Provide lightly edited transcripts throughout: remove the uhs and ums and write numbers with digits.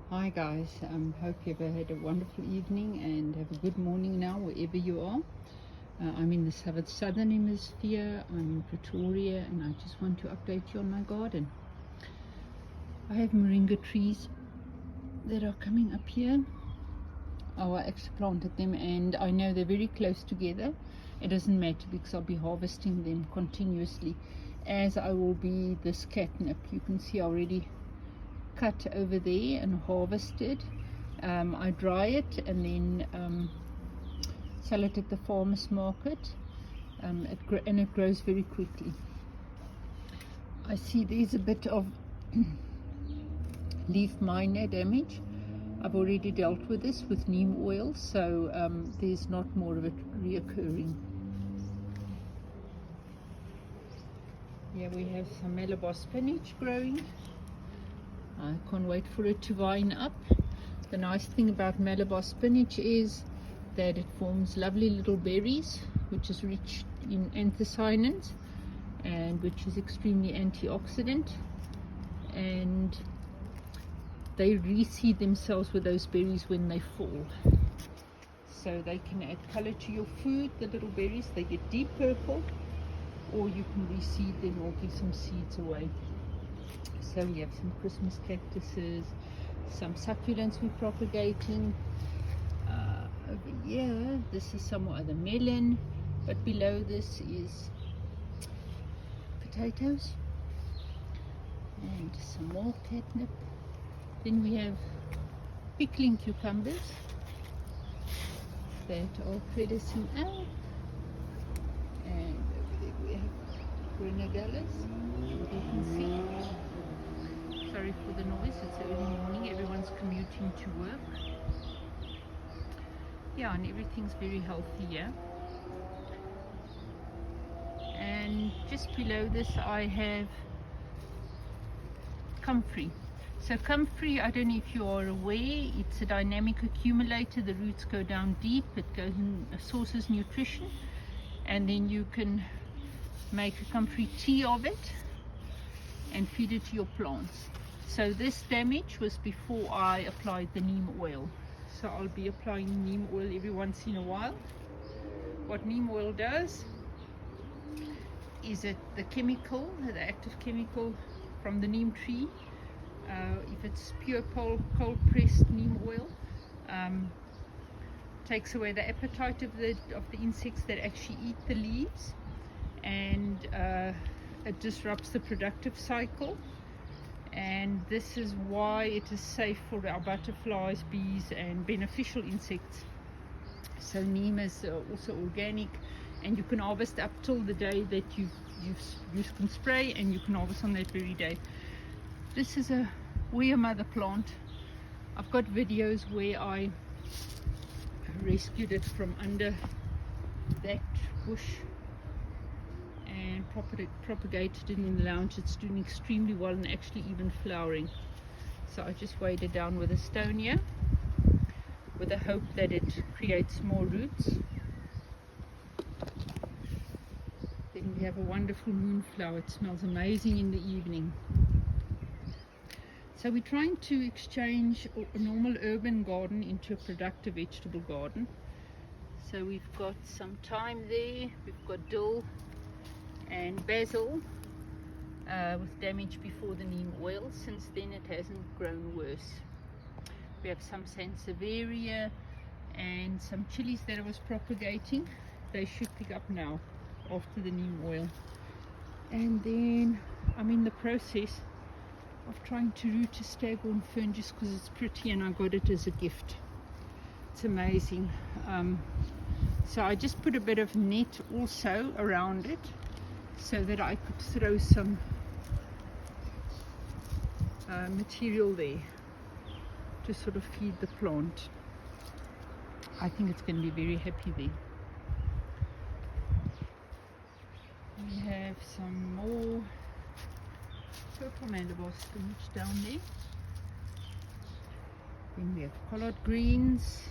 Hi guys, hope you've had a wonderful evening and have a good morning now wherever you are. I'm in the southern hemisphere, I'm in Pretoria, and I just want to update you on my garden. I have moringa trees that are coming up here. I actually planted them and I know they're very close together. It doesn't matter because I'll be harvesting them continuously, as I will be this catnip. You can see already cut over there and harvested. I dry it and then sell it at the farmers market, and it grows very quickly. I see there's a bit of leaf miner damage. I've already dealt with this with neem oil, so there's not more of it reoccurring. Here we have some Malabar spinach growing. I can't wait for it to vine up. The nice thing about Malabar spinach is that it forms lovely little berries, which is rich in anthocyanins and which is extremely antioxidant, and they reseed themselves with those berries when they fall, so they can add color to your food. The little berries, they get deep purple, or you can reseed them or give some seeds away. So we have some Christmas cactuses, some succulents we're propagating. Over here, this is some other melon, but below this is potatoes and some more catnip. Then we have pickling cucumbers that are producing out, and over there we have grenadillas, you can see. Sorry for the noise, it's early morning, everyone's commuting to work. Yeah, and everything's very healthy here. And just below this I have comfrey. So comfrey, I don't know if you are aware, it's a dynamic accumulator. The roots go down deep, it goes in, sources nutrition, and then you can make a comfrey tea of it and feed it to your plants. So this damage was before I applied the neem oil. So I'll be applying neem oil every once in a while. What neem oil does is that the chemical, the active chemical from the neem tree, if it's pure cold pressed neem oil, takes away the appetite of the insects that actually eat the leaves, and it disrupts the productive cycle. And this is why it is safe for our butterflies, bees, and beneficial insects. So neem is also organic, and you can harvest up till the day that you can spray, and you can harvest on that very day. This is a mother plant. I've got videos where I rescued it from under that bush and propagated it in the lounge. It's doing extremely well and actually even flowering. So I just weighed it down with a stone here with the hope that it creates more roots. Then we have a wonderful moonflower. It smells amazing in the evening. So we're trying to exchange a normal urban garden into a productive vegetable garden. So we've got some thyme there, we've got dill and basil with damage before the neem oil. Since then it hasn't grown worse. We have some sansevieria and some chilies that I was propagating. They should pick up now after the neem oil. And then I'm in the process of trying to root a staghorn fern just because it's pretty, and I got it as a gift. It's amazing. So I just put a bit of net also around it so that I could throw some material there to sort of feed the plant. I think it's going to be very happy there. We have some more purple Malabar spinach down there. Then we have collard greens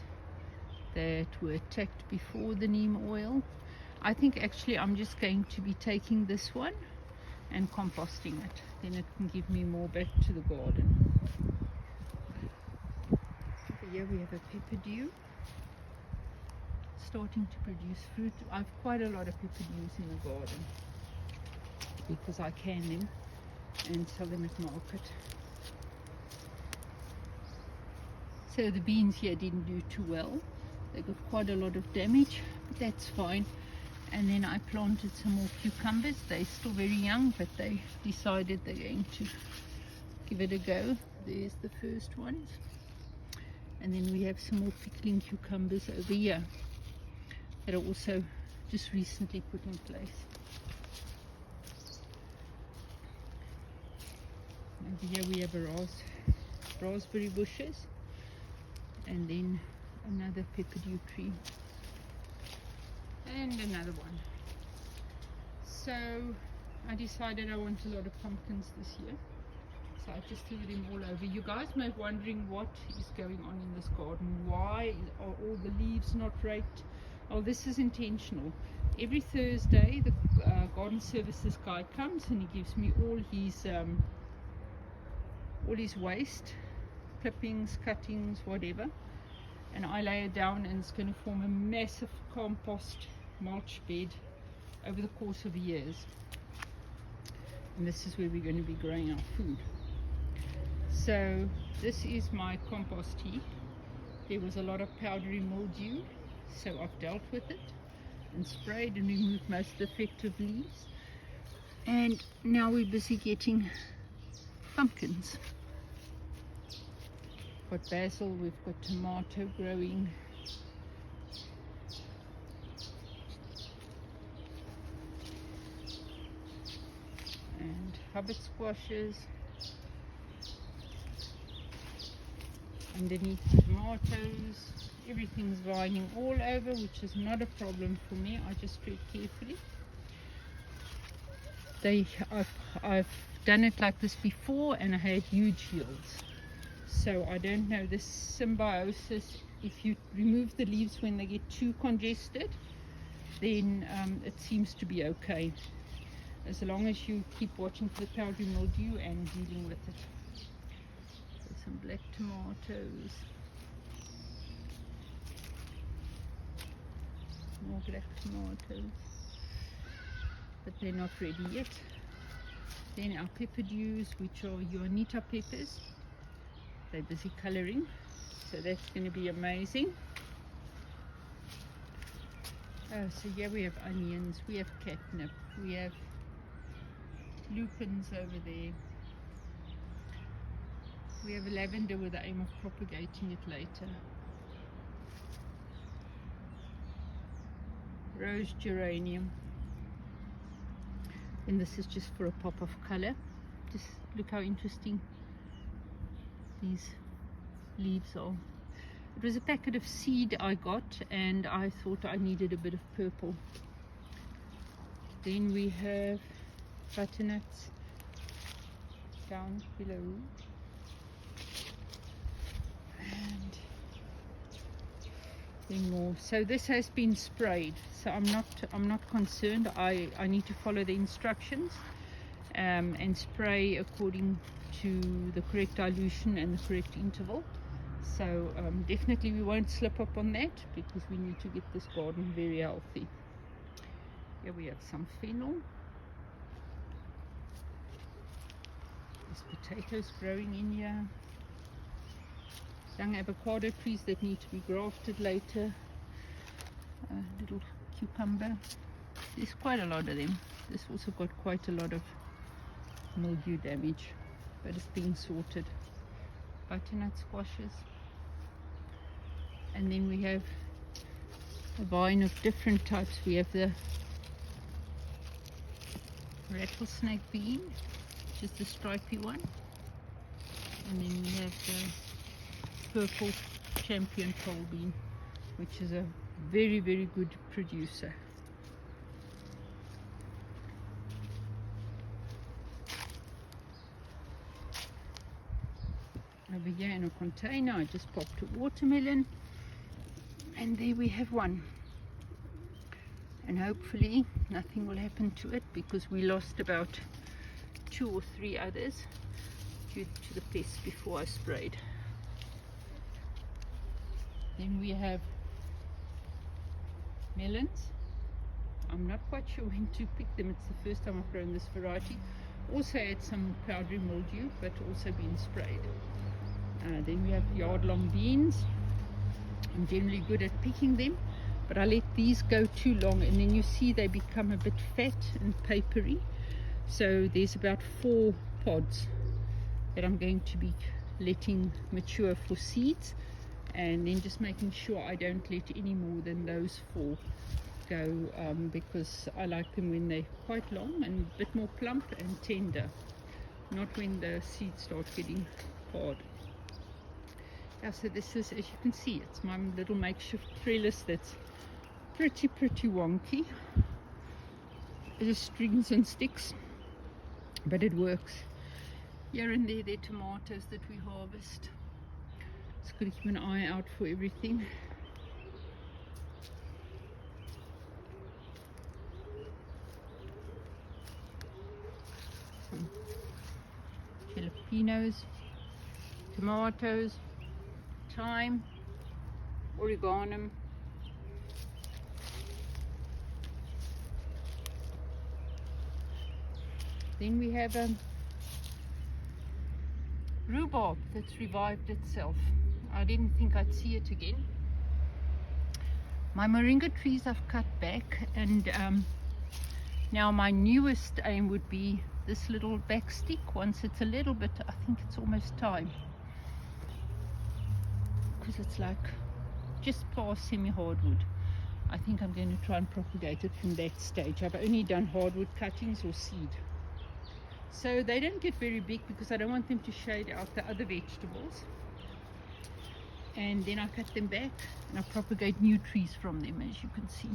that were attacked before the neem oil. I think actually I'm just going to be taking this one and composting it. Then it can give me more back to the garden. here we have a pepper dew starting to produce fruit. I've quite a lot of pepper dews in the garden because I can them and sell them at market. So the beans here didn't do too well. They got quite a lot of damage, but that's fine. And then I planted some more cucumbers. They're still very young, but they decided they're going to give it a go. There's the first ones. And then we have some more pickling cucumbers over here that are also just recently put in place. Over here we have a raspberry bushes, and then another pepper dew tree, and another one. So I decided I want a lot of pumpkins this year, so I just threw them all over. You guys may be wondering what is going on in this garden. Why are all the leaves not raked? Oh, this is intentional. Every Thursday the garden services guy comes and he gives me all his waste, clippings, cuttings, whatever, and I lay it down, and it's going to form a massive compost mulch bed over the course of years. And this is where we're going to be growing our food. So this is my compost heap. There was a lot of powdery mildew, so I've dealt with it and sprayed and removed most of the effective leaves. And now we're busy getting pumpkins. We've got basil, we've got tomato growing, and Hubbard squashes. Underneath the tomatoes, everything's vining all over, which is not a problem for me. I just tread carefully. I've done it like this before and I had huge yields. So I don't know, this symbiosis, if you remove the leaves when they get too congested, then it seems to be okay, as long as you keep watching for the powdery mildew and dealing with it. There's some black tomatoes, more black tomatoes, but they're not ready yet. Then our pepper dews, which are Juanita peppers. They're busy colouring, so that's going to be amazing. Oh, so here we have onions, we have catnip, we have lupins over there. We have lavender with the aim of propagating it later. Rose geranium. And this is just for a pop of colour. Just look how interesting these leaves are. It was a packet of seed I got and I thought I needed a bit of purple. Then we have butternuts down below, and then more. So this has been sprayed, so I'm not concerned. I need to follow the instructions and spray according to the correct dilution and the correct interval. So definitely we won't slip up on that, because we need to get this garden very healthy. Here we have some fennel. There's potatoes growing in here. Young avocado trees that need to be grafted later. Little cucumber. There's quite a lot of them. This also got quite a lot of mildew damage, but it's being sorted. Butternut squashes. And then we have a vine of different types. We have the rattlesnake bean, which is the stripy one. And then we have the purple champion pole bean, which is a very, very good producer. Over here in a container I just popped a watermelon, and there we have one, and hopefully nothing will happen to it, because we lost about 2 or 3 others due to the pests before I sprayed. Then we have melons. I'm not quite sure when to pick them. It's the first time I've grown this variety. Also had some powdery mildew, but also been sprayed. Then we have yard-long beans. I'm generally good at picking them, but I let these go too long, and then you see they become a bit fat and papery. So there's about 4 pods that I'm going to be letting mature for seeds, and then just making sure I don't let any more than those 4 go, because I like them when they're quite long and a bit more plump and tender, not when the seeds start getting hard. Yeah, so this is, as you can see, it's my little makeshift trellis that's pretty wonky. It is strings and sticks, but it works. Here and there, they're tomatoes that we harvest. Just got to keep an eye out for everything. Some jalapenos, tomatoes, thyme, oregano. Then we have rhubarb that's revived itself. I didn't think I'd see it again. My moringa trees I've cut back, and now my newest aim would be this little back stick. Once it's a little bit, I think it's almost time, because it's like just past semi-hardwood. I think I'm going to try and propagate it from that stage. I've only done hardwood cuttings or seed, so they don't get very big because I don't want them to shade out the other vegetables. And then I cut them back and I propagate new trees from them, as you can see.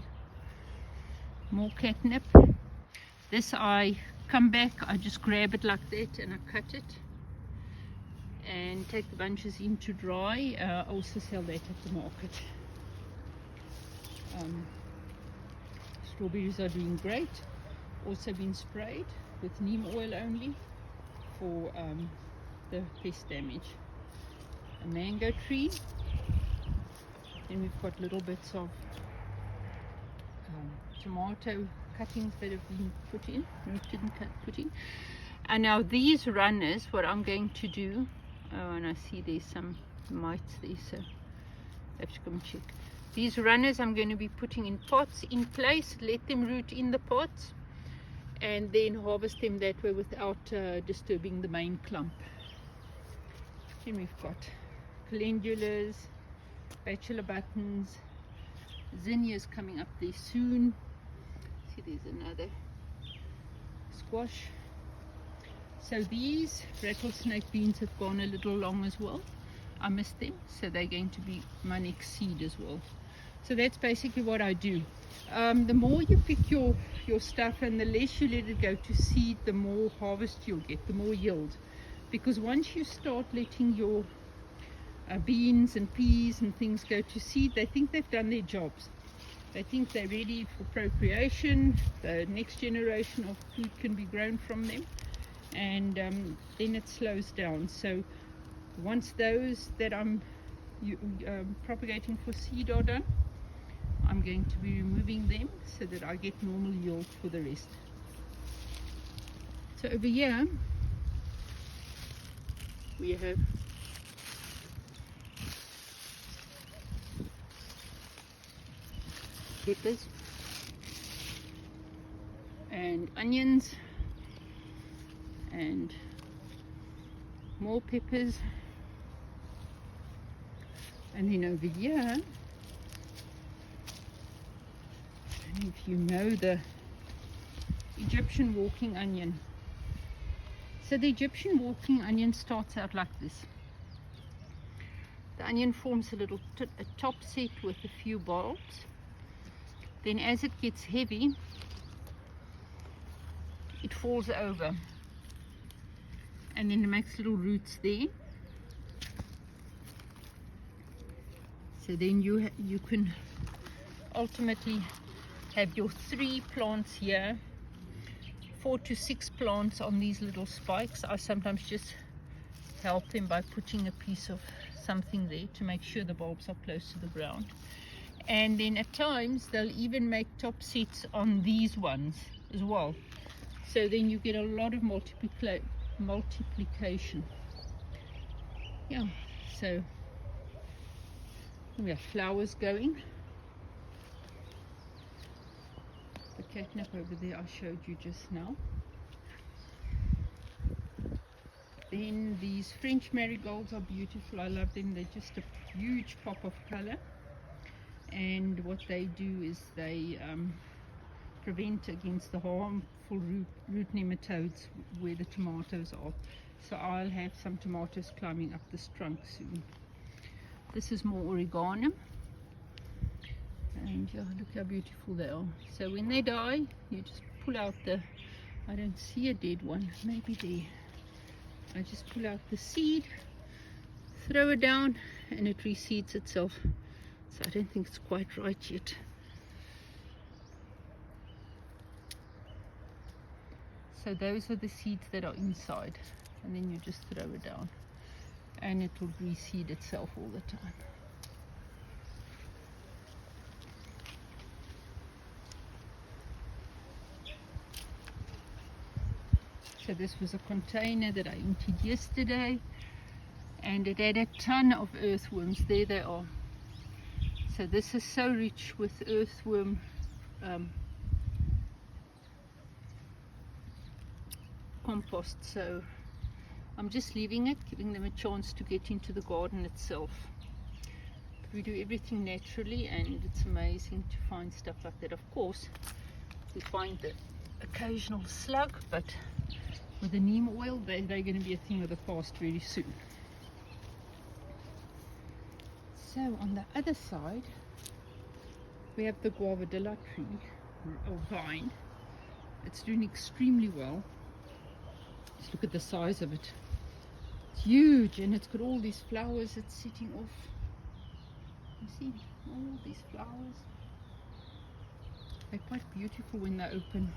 More catnip. This I come back, I just grab it like that and I cut it and take the bunches in to dry. I also sell that at the market. Strawberries are doing great. Also been sprayed with neem oil only for the pest damage. A mango tree. Then we've got little bits of tomato cuttings that have been put in, put in. And now these runners, what I'm going to do, oh, and I see there's some mites there, so I have to come check. These runners I'm going to be putting in pots in place, let them root in the pots, and then harvest them that way without disturbing the main clump. Then we've got calendulas, bachelor buttons, zinnias coming up there soon. See, there's another squash. So these rattlesnake beans have gone a little long as well. I missed them, so they're going to be my next seed as well. So that's basically what I do. The more you pick your stuff and the less you let it go to seed, the more harvest you'll get, the more yield. Because once you start letting your beans and peas and things go to seed, they think they've done their jobs. They think they're ready for procreation. The next generation of food can be grown from them, and then it slows down. So once those that I'm propagating for seed are done, I'm going to be removing them so that I get normal yield for the rest. So over here we have peppers and onions and more peppers, and then over here, I don't know if you know the Egyptian walking onion. So the Egyptian walking onion starts out like this. The onion forms a top set with a few bulbs. Then as it gets heavy, it falls over, and then it makes little roots there. So then you can ultimately have your 3 plants here, 4 to 6 plants on these little spikes. I sometimes just help them by putting a piece of something there to make sure the bulbs are close to the ground. And then at times they'll even make top sets on these ones as well. So then you get a lot of multiplication. Yeah, so we have flowers going. The catnip over there I showed you just now. Then these French marigolds are beautiful. I love them. They're just a huge pop of color. And what they do is they prevent against the harmful root nematodes where the tomatoes are. So I'll have some tomatoes climbing up this trunk soon. This is more oregano. And yeah, look how beautiful they are. So when they die, you just pull out the, I don't see a dead one, maybe there. I just pull out the seed, throw it down, and it reseeds itself. So I don't think it's quite right yet. So those are the seeds that are inside, and then you just throw it down and it will reseed itself all the time. So this was a container that I emptied yesterday, and it had a ton of earthworms. There they are. So this is so rich with earthworm compost. So I'm just leaving it, giving them a chance to get into the garden itself. We do everything naturally, and it's amazing to find stuff like that. Of course, we find the occasional slug, but with the neem oil, they're going to be a thing of the past very soon. So on the other side, we have the guavadilla tree, or vine. It's doing extremely well. Just look at the size of it. It's huge, and it's got all these flowers it's sitting off. You see all these flowers? They're quite beautiful when they open.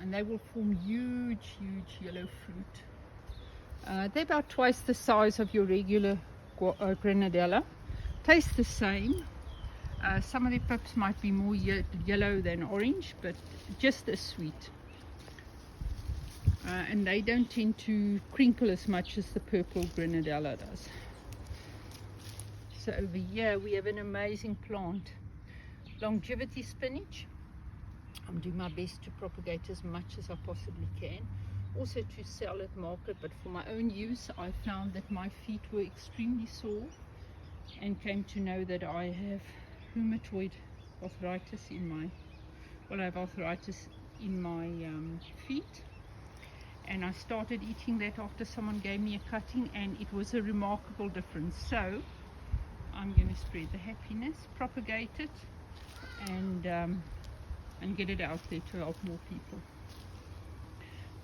And they will form huge, huge yellow fruit. They're about twice the size of your regular grenadella. Taste the same. Some of the pips might be more yellow than orange, but just as sweet. And they don't tend to crinkle as much as the purple grenadella does. So over here we have an amazing plant, longevity spinach. I'm doing my best to propagate as much as I possibly can, also to sell at market, but for my own use I found that my feet were extremely sore and came to know that I have rheumatoid arthritis in my, well, I have arthritis in my feet, and I started eating that after someone gave me a cutting, and it was a remarkable difference. So I'm going to spread the happiness, propagate it, and get it out there to help more people.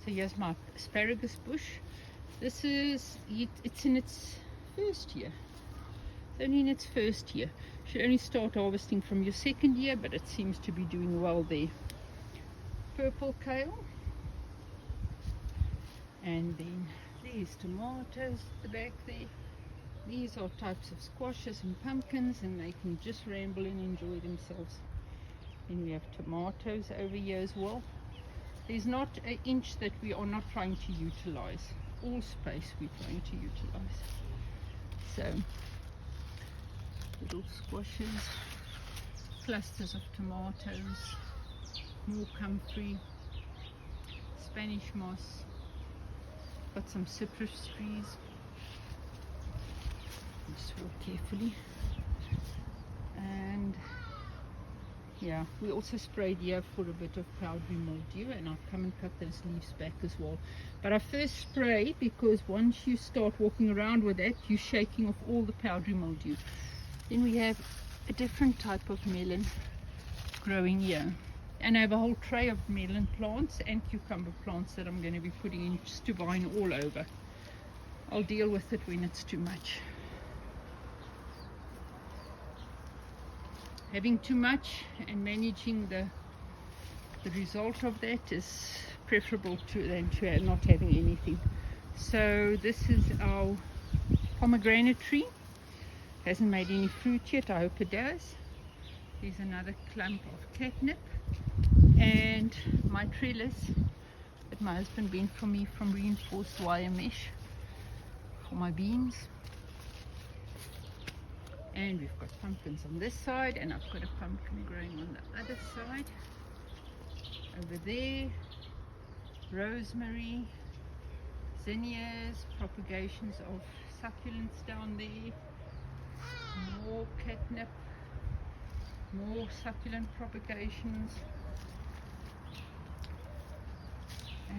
So here's my asparagus bush. This is it's in its first year. It's only in its first year. You should only start harvesting from your second year, but it seems to be doing well there. Purple kale. And then there's tomatoes at the back there. These are types of squashes and pumpkins, and they can just ramble and enjoy themselves. Then we have tomatoes over here as well. There's not an inch that we are not trying to utilize. All space we're trying to utilize. So, little squashes, clusters of tomatoes, more comfrey, Spanish moss, got some cypress trees. Just walk carefully. And yeah, we also sprayed here for a bit of powdery mildew, and I'll come and cut those leaves back as well. But I first spray because once you start walking around with that, you're shaking off all the powdery mildew. Then we have a different type of melon growing here, and I have a whole tray of melon plants and cucumber plants that I'm going to be putting in just to vine all over. I'll deal with it when it's too much. Having too much and managing the result of that is preferable than to not having anything. So this is our pomegranate tree. Hasn't made any fruit yet, I hope it does. There's another clump of catnip, and my trellis that my husband bent for me from reinforced wire mesh for my beans. And we've got pumpkins on this side, and I've got a pumpkin growing on the other side. Over there, rosemary, zinnias, propagations of succulents down there, more catnip, more succulent propagations.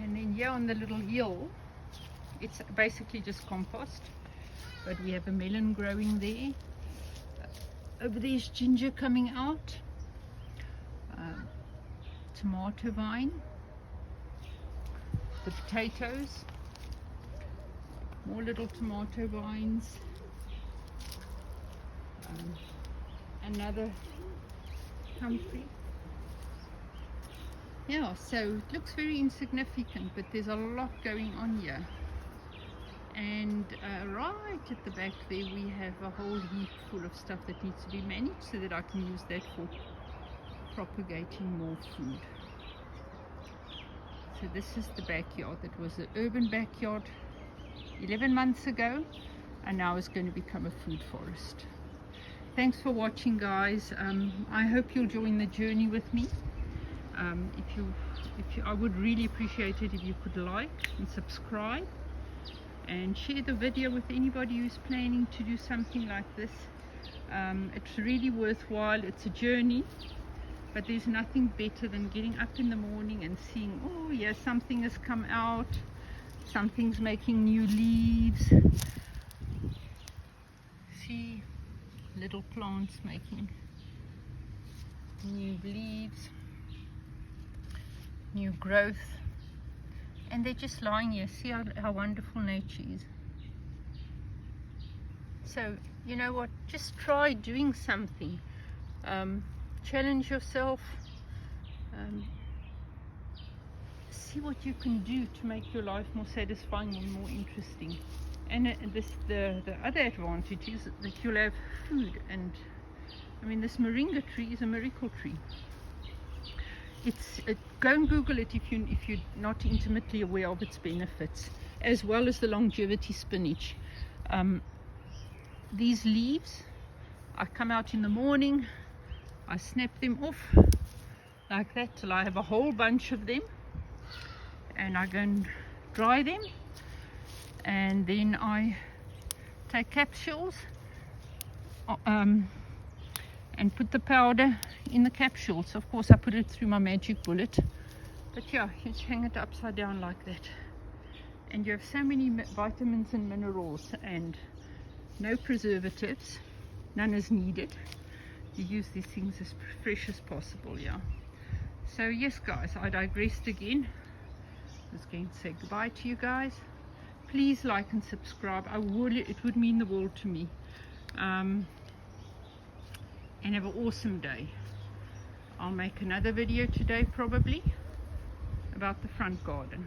And then here on the little hill, it's basically just compost, but we have a melon growing there. Over there's ginger coming out, tomato vine, the potatoes, more little tomato vines, another comfrey. Yeah, so it looks very insignificant, but there's a lot going on here. And right at the back there we have a whole heap full of stuff that needs to be managed so that I can use that for propagating more food. So this is the backyard. That was an urban backyard 11 months ago, and now it's going to become a food forest. Thanks for watching, guys. I hope you'll join the journey with me. I would really appreciate it if you could like and subscribe and share the video with anybody who's planning to do something like this. It's really worthwhile. It's a journey, but there's nothing better than getting up in the morning and seeing, oh yeah, something has come out, something's making new leaves. See little plants making new leaves, new growth, and they're just lying here. See how wonderful nature is. So you know what, just try doing something. Challenge yourself, see what you can do to make your life more satisfying and more interesting. And the other advantage is that you'll have food. And I mean, this moringa tree is a miracle tree. Go and Google it if you're not intimately aware of its benefits, as well as the longevity spinach. These leaves, I come out in the morning, I snap them off like that till I have a whole bunch of them, and I go and dry them, and then I take capsules and put the powder in the capsules. Of course I put it through my magic bullet, but yeah, you just hang it upside down like that, and you have so many vitamins and minerals, and no preservatives, none is needed. You use these things as fresh as possible. Yeah, so yes guys, I digressed again. I was going to say goodbye to you guys. Please like and subscribe. It would mean the world to me. And have an awesome day. I'll make another video today probably about the front garden.